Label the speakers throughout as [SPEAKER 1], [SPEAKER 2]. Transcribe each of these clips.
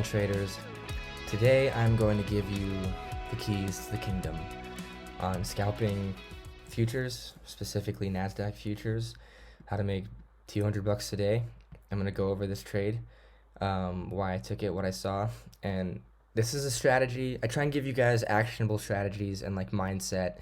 [SPEAKER 1] on, traders? Today I'm going to give you the keys to the kingdom on scalping futures, specifically NASDAQ futures, how to make $200 a day. I'm going to go over this trade, why I took it, what I saw, and this is a strategy. I try and give you guys actionable strategies and like mindset,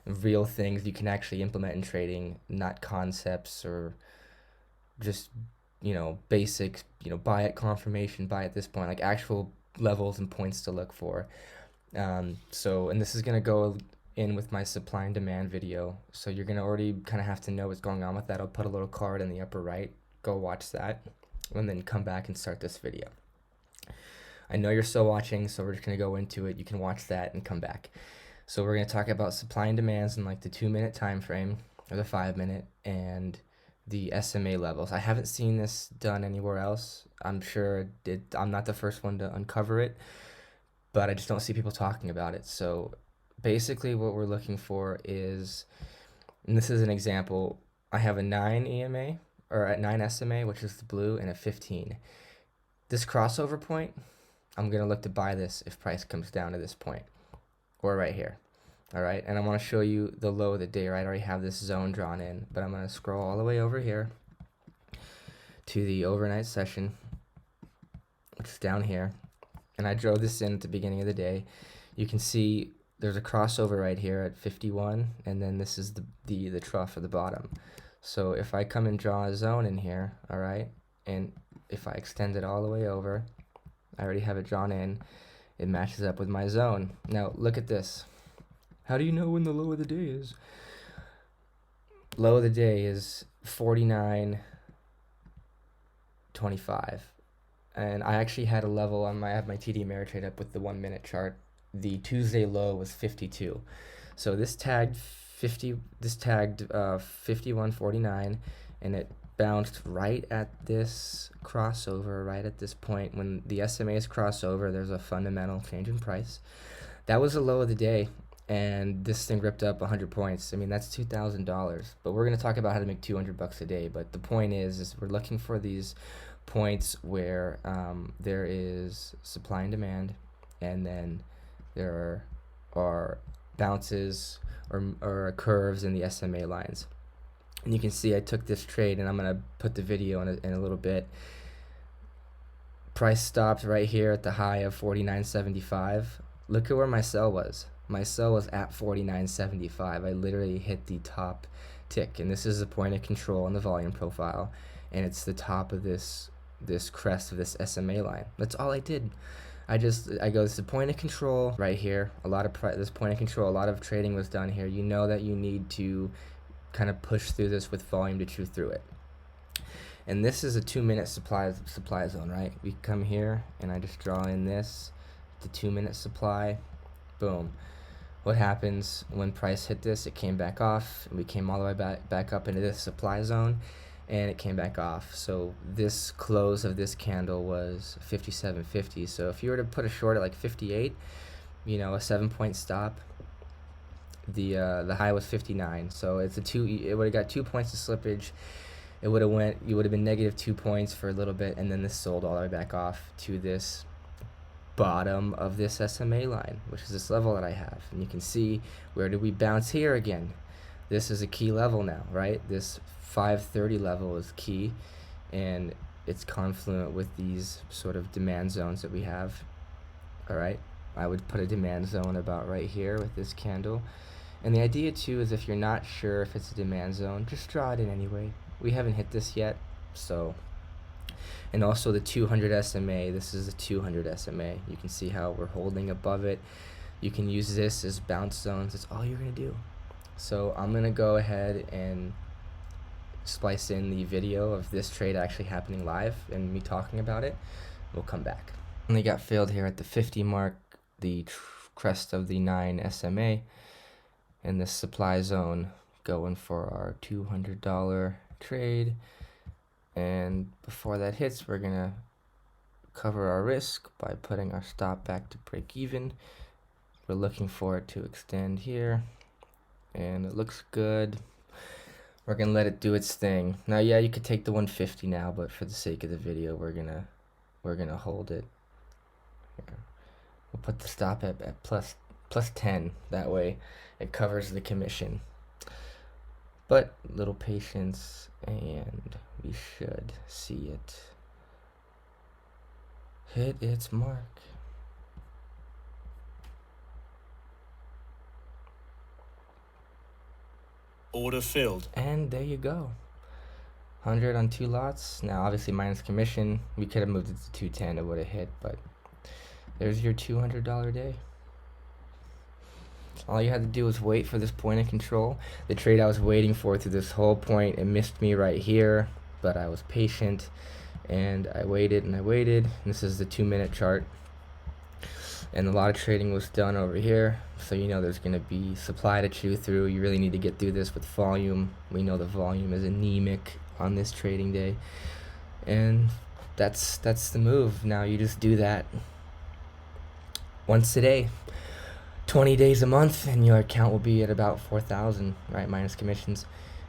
[SPEAKER 1] real things you can actually implement in trading, not concepts or just basic, buy at confirmation, buy at this point, like actual levels and points to look for. And this is going to go in with my supply and demand video. So you're going to already kind of have to know what's going on with that. I'll put a little card in the upper right. Go watch that and then come back and start this video. I know you're still watching, so we're just going to go into it. You can watch that and come back. So we're going to talk about supply and demands in like the 2-minute time frame or the 5-minute and the SMA levels. I haven't seen this done anywhere else. I'm sure I'm not the first one to uncover it, but I just don't see people talking about it. So basically what we're looking for is, and this is an example, I have a 9 EMA or at 9 SMA, which is the blue, and a 15. This crossover point, I'm going to look to buy this if price comes down to this point or right here. All right, and I want to show you the low of the day, right? I already have this zone drawn in, but I'm going to scroll all the way over here to the overnight session, which is down here, and I drew this in at the beginning of the day. You can see there's a crossover right here at 51, and then this is the trough of the bottom. So if I come and draw a zone in here, all right, and if I extend it all the way over, I already have it drawn in, it matches up with my zone. Now look at this. How do you know when the low of the day is? Low of the day is 49.25. And I actually had a level on I have my TD Ameritrade up with the 1-minute chart. The Tuesday low was 52. So this tagged 51.49, and it bounced right at this crossover, right at this point. When the SMAs cross over, there's a fundamental change in price. That was the low of the day. And this thing ripped up 100 points. I mean, that's $2,000. But we're going to talk about how to make $200 a day. But the point is we're looking for these points where there is supply and demand, and then there are bounces or curves in the SMA lines. And you can see I took this trade, and I'm going to put the video in a little bit. Price stopped right here at the high of 49.75. Look at where my sell was. My sell was at 49.75. I literally hit the top tick, and this is the point of control on the volume profile, and it's the top of this crest of this SMA line. That's all I did. I go, this is the point of control right here. This point of control, a lot of trading was done here. You know that you need to kind of push through this with volume to chew through it. And this is a 2-minute supply zone, right? We come here, and I just draw in this, the 2-minute supply, boom. What happens when price hit this? It came back off, and we came all the way back up into this supply zone, and it came back off. So this close of this candle was 57.50. So if you were to put a short at like 58, a 7-point stop, the high was 59. So it would have got 2 points of slippage. You would have been negative 2 points for a little bit, and then this sold all the way back off to this bottom of this SMA line, which is this level that I have. And you can see, where did we bounce here again? This is a key level now, right? This 530 level is key, and it's confluent with these sort of demand zones that we have. All right, I would put a demand zone about right here with this candle. And the idea too is if you're not sure if it's a demand zone, just draw it in anyway. We haven't hit this yet, so. And also the 200 SMA, this is the 200 SMA. You can see how we're holding above it. You can use this as bounce zones. That's all you're going to do. So I'm going to go ahead and splice in the video of this trade actually happening live and me talking about it. We'll come back. Only got failed here at the 50 mark, the crest of the 9 SMA, and this supply zone going for our $200 trade. And before that hits, we're going to cover our risk by putting our stop back to break even. We're looking for it to extend here, and it looks good. We're going to let it do its thing. Now, yeah, you could take the 150 now, but for the sake of the video, we're going to hold it We'll put the stop at plus 10. That way it covers the commission. But little patience and we should see it hit its mark.
[SPEAKER 2] Order filled.
[SPEAKER 1] And there you go. 100 on 2 lots. Now obviously minus commission. We could have moved it to 210, it would have hit, but there's your $200 day. All you had to do was wait for this point of control. The trade I was waiting for through this whole point, it missed me right here, but I was patient and I waited and I waited. This is the 2-minute chart. And a lot of trading was done over here, so you know there's going to be supply to chew through. You really need to get through this with volume. We know the volume is anemic on this trading day, and that's the move. Now you just do that once a day, 20 days a month, and your account will be at about 4,000, right, minus commissions.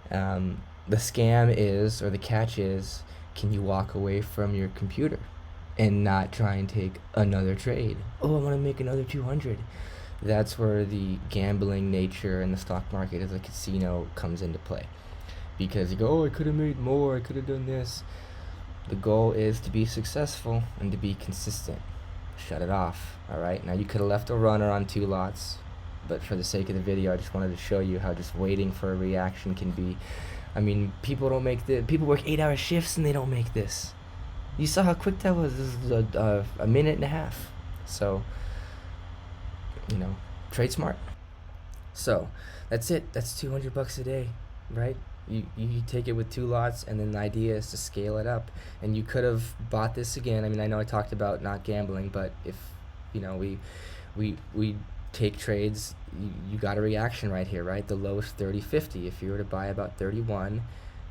[SPEAKER 1] The scam is, or the catch is, can you walk away from your computer and not try and take another trade? Oh, I want to make another 200. That's where the gambling nature in the stock market as a casino comes into play. Because you go, oh, I could have made more, I could have done this. The goal is to be successful and to be consistent. Shut it off, all right? Now you could have left a runner on 2 lots, but for the sake of the video, I just wanted to show you how just waiting for a reaction can be. I mean, people work 8-hour shifts and they don't make this. You saw how quick that was. This is a minute and a half. So, you know, trade smart. So, that's it. That's $200 a day, right? You take it with 2 lots, and then the idea is to scale it up. And you could have bought this again. I mean, I know I talked about not gambling, but if, you know, we take trades, you got a reaction right here, right? The lowest 30.50. If you were to buy about 31,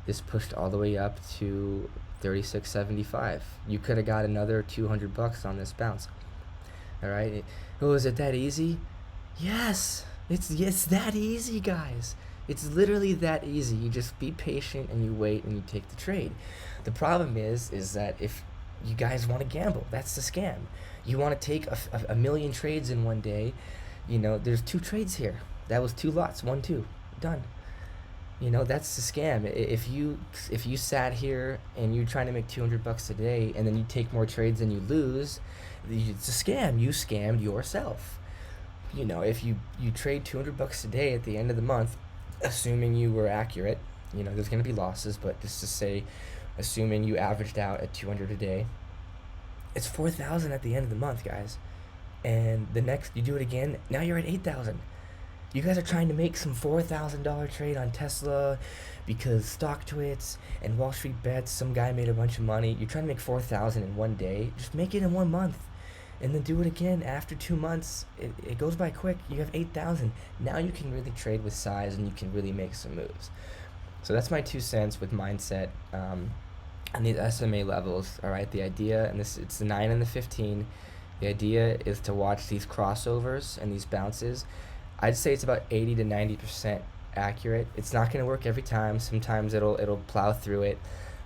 [SPEAKER 1] this pushed all the way up to 36.75. You could have got another $200 on this bounce. All right. Oh, is it that easy? Yes. It's that easy, guys. It's literally that easy. You just be patient and you wait and you take the trade. The problem is that if you guys want to gamble, that's the scam. You want to take a million trades in one day. You know, there's 2 trades here. That was 2 lots, 1, 2, done. You know, that's the scam. If you sat here and you're trying to make $200 a day and then you take more trades than you lose, it's a scam. You scammed yourself. You know, if you trade $200 a day at the end of the month, assuming you were accurate, you know, there's going to be losses, but just to say, assuming you averaged out at 200 a day, it's 4,000 at the end of the month, guys. And the next, you do it again, now you're at 8,000. You guys are trying to make some $4,000 trade on Tesla because stock twits and Wall Street bets, some guy made a bunch of money. You're trying to make 4,000 in one day. Just make it in 1 month and then do it again after 2 months. It goes by quick. You have 8,000. Now you can really trade with size and you can really make some moves. So that's my 2 cents with mindset and these SMA levels. All right, the idea, and it's the 9 and the 15. The idea is to watch these crossovers and these bounces. I'd say it's about 80 to 90% accurate. It's not going to work every time. Sometimes it'll plow through it,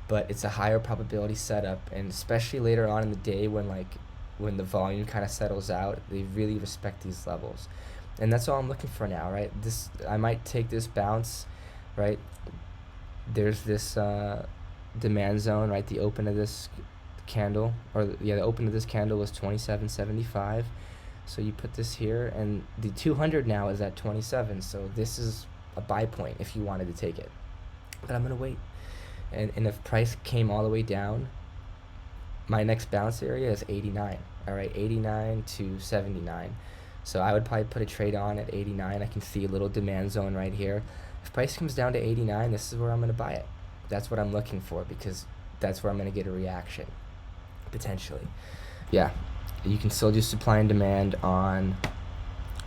[SPEAKER 1] but it's a higher probability setup, and especially later on in the day when the volume kind of settles out, they really respect these levels. And that's all I'm looking for now, right? I might take this bounce, right? There's this demand zone, right? The open of this candle, the open of this candle was 27.75. So you put this here, and the 200 now is at 27. So this is a buy point if you wanted to take it. But I'm going to wait. And if price came all the way down, my next bounce area is 89. All right, 89 to 79. So I would probably put a trade on at 89. I can see a little demand zone right here. If price comes down to 89, this is where I'm going to buy it. That's what I'm looking for, because that's where I'm going to get a reaction, potentially. Yeah. You can still do supply and demand on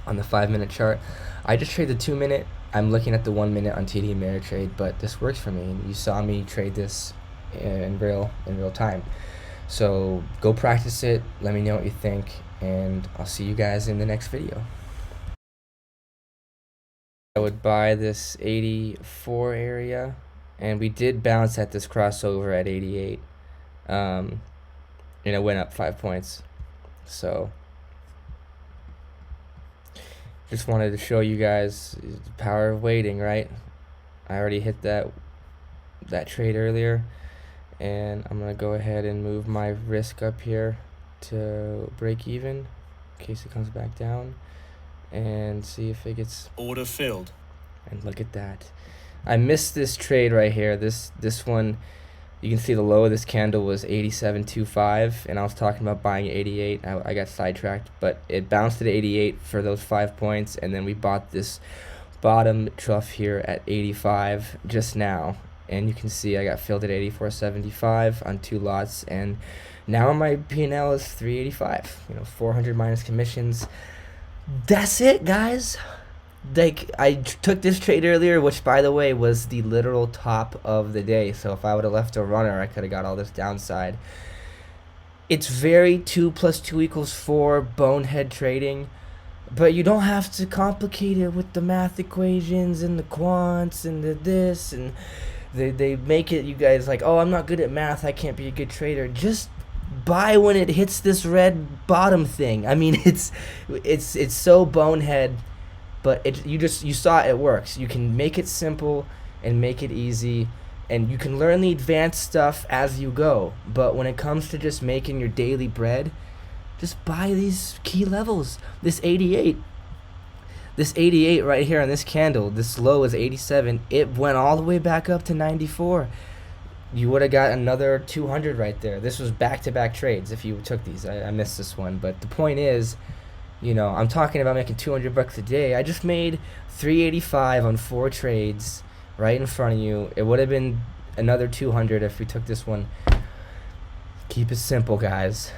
[SPEAKER 1] the 5-minute chart. I just trade the 2-minute. I'm looking at the 1 minute on TD Ameritrade, but this works for me. You saw me trade this in real time. So go practice it. Let me know what you think, and I'll see you guys in the next video. I would buy this 84 area, and we did bounce at this crossover at 88. And it went up 5 points. So just wanted to show you guys the power of waiting, right? I already hit that trade earlier, and I'm gonna go ahead and move my risk up here to break even in case it comes back down, and see if it gets
[SPEAKER 2] Order filled.
[SPEAKER 1] And look at that. I missed this trade right here. This one, you can see the low of this candle was 87.25, and I was talking about buying 88. I got sidetracked, but it bounced at 88 for those 5 points, and then we bought this bottom trough here at 85 just now, and you can see I got filled at 84.75 on 2 lots, and now my P&L is 385. 400 minus commissions. That's it, guys. Like, I took this trade earlier, which by the way was the literal top of the day, so if I would have left a runner I could have got all this downside. It's very 2 + 2 = 4 bonehead trading, but you don't have to complicate it with the math equations and the quants and the this, and they make it, you guys, like, oh, I'm not good at math, I can't be a good trader. Just buy when it hits this red bottom thing. I mean, it's so bonehead, but you saw it works. You can make it simple and make it easy, and you can learn the advanced stuff as you go. But when it comes to just making your daily bread, just buy these key levels. This 88 right here on this candle, this low is 87. It went all the way back up to 94. You would have got another 200 right there. This was back-to-back trades if you took these. I missed this one, but the point is, I'm talking about making $200 a day. I just made $385 on 4 trades right in front of you. It would have been another 200 if we took this one. Keep it simple, guys.